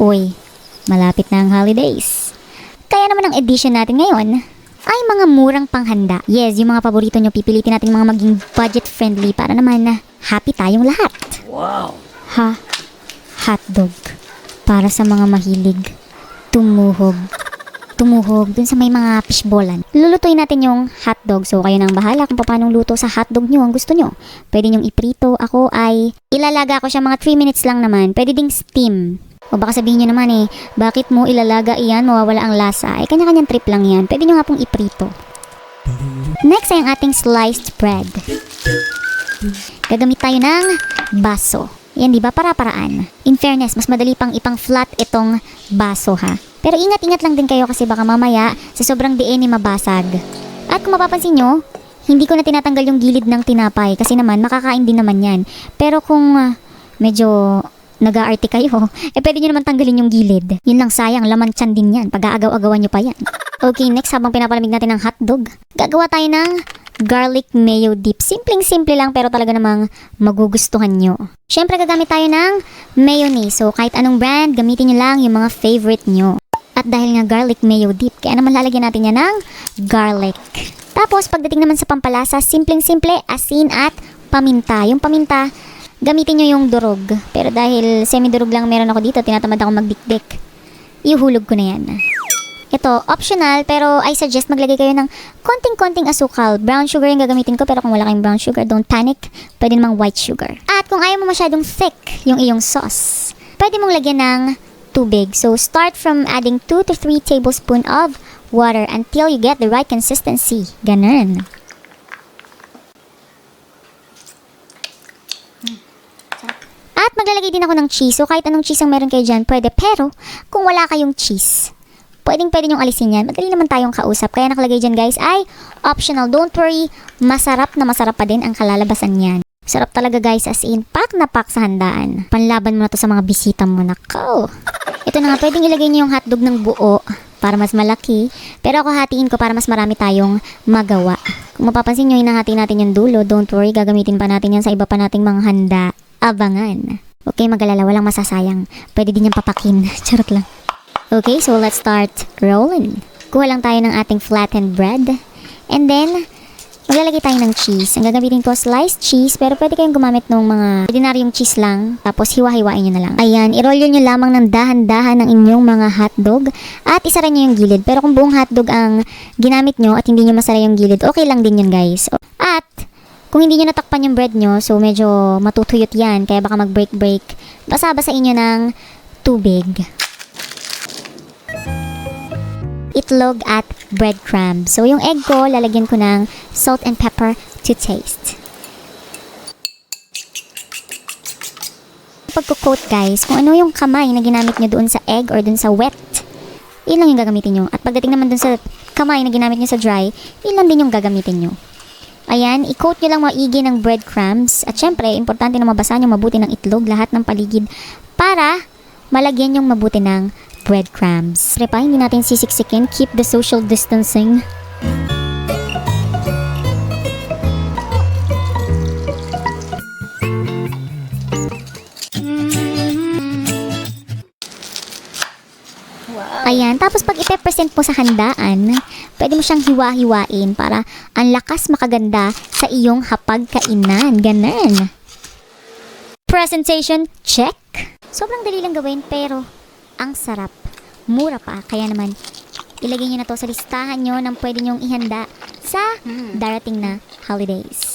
Uy, malapit na ang holidays. Kaya naman ang edition natin ngayon ay mga murang panghanda. Yes, yung mga paborito nyo, pipilitin natin mga maging budget-friendly para naman na happy tayong lahat. Wow! Hotdog. Para sa mga mahilig tumuhog dun sa may mga fishballan. Lulutuin natin yung hotdog. So, kayo nang bahala kung paano luto sa hotdog nyo ang gusto nyo. Pwede nyong iprito. Ako ay ilalaga ko siya mga 3 minutes lang naman. Pwede ding steam. O baka sabihin nyo naman bakit mo ilalaga iyan, mawawala ang lasa? Kanya-kanyang trip lang yan. Pwede nyo nga pong iprito. Next ay ang ating sliced bread. Gagamit tayo ng baso. Yan, di ba? Para-paraan. In fairness, mas madali pang ipang flat itong baso, ha? Pero ingat-ingat lang din kayo kasi baka mamaya sa sobrang diin mabasag. At kung mapapansin nyo, hindi ko na tinatanggal yung gilid ng tinapay kasi naman makakain din naman yan. Pero kung medyo nag-aarte kayo, pwede nyo naman tanggalin yung gilid. Yun lang, sayang, laman tiyan din yan. Pag-aagaw-agawan nyo pa yan. Okay, next, habang pinapalamig natin ng hotdog, gagawa tayo ng garlic mayo dip. Simpleng-simple lang pero talaga namang magugustuhan nyo. Siyempre, gagamit tayo ng mayonnaise. So, kahit anong brand, gamitin nyo lang yung mga favorite nyo. At dahil nga garlic mayo dip, kaya naman lalagyan natin yan ng garlic. Tapos, pagdating naman sa pampalasa, simpleng-simple, asin at paminta. Yung paminta, gamitin nyo yung durog. Pero dahil semi-durog lang meron ako dito, tinatamad ako magdikdik. Iuhulog ko na yan. Ito, optional, pero I suggest maglagay kayo ng konting-konting asukal. Brown sugar yung gagamitin ko, pero kung wala kayong brown sugar, don't panic. Pwede namang white sugar. At kung ayaw mo masyadong thick yung iyong sauce, pwede mong lagyan ng tubig. So, start from adding 2 to 3 tablespoons of water until you get the right consistency. Ganun. At maglalagay din ako ng cheese. So, kahit anong cheese ang meron kayo dyan, pwede. Pero, kung wala kayong cheese, pwede nyong alisin yan. Madali naman tayong kausap. Kaya nakalagay dyan guys ay optional. Don't worry, masarap na masarap pa din ang kalalabasan yan. Sarap talaga guys, as in, pack na pack sa handaan. Panlaban mo na to sa mga bisita mo. Nako. Ito na nga, pwedeng ilagay niyo yung hotdog ng buo para mas malaki. Pero ako hatiin ko para mas marami tayong magawa. Kung mapapansin nyo, hinahati natin yung dulo. Don't worry, gagamitin pa natin yan sa iba pa nating mga handa. Abangan. Okay, mag-alala, walang masasayang. Pwede din yung papakin. Charot lang. Okay, so let's start rolling. Kuha lang tayo ng ating flattened bread. And then, maglalagay tayo ng cheese. Ang gagamitin ko, sliced cheese. Pero pwede kayong gumamit ng mga ordinaryong cheese lang. Tapos, hiwa-hiwain nyo na lang. Ayan, i-roll nyo lang ng dahan-dahan ng inyong mga hotdog. At isara nyo yung gilid. Pero kung buong hotdog ang ginamit nyo at hindi nyo masara yung gilid, okay lang din yun guys. At, kung hindi nyo natakpan yung bread nyo, so medyo matutuyot yan. Kaya baka mag-break-break. Basa-basain nyo ng tubig. Itlog at breadcrumbs. So, yung egg ko, lalagyan ko ng salt and pepper to taste. Pagko-coat guys, kung ano yung kamay na ginamit nyo doon sa egg or doon sa wet, yun lang yung gagamitin nyo. At pagdating naman doon sa kamay na ginamit nyo sa dry, yun lang din yung gagamitin nyo. Ayan, i-coat nyo lang maigi ng breadcrumbs. At syempre, importante na mabasa nyo mabuti ng itlog, lahat ng paligid, para malagyan yung mabuti ng breadcrumbs. Siyempre, hindi natin sisiksikin. Keep the social distancing. Wow. Ayan, tapos pag ipe-present mo sa handaan, pwede mo siyang hiwa-hiwain para ang lakas makaganda sa iyong hapagkainan. Ganun. Presentation, check. Sobrang dali lang gawin, pero ang sarap. Mura pa. Kaya naman, ilagay nyo na to sa listahan nyo ng pwede nyong ihanda sa darating na holidays.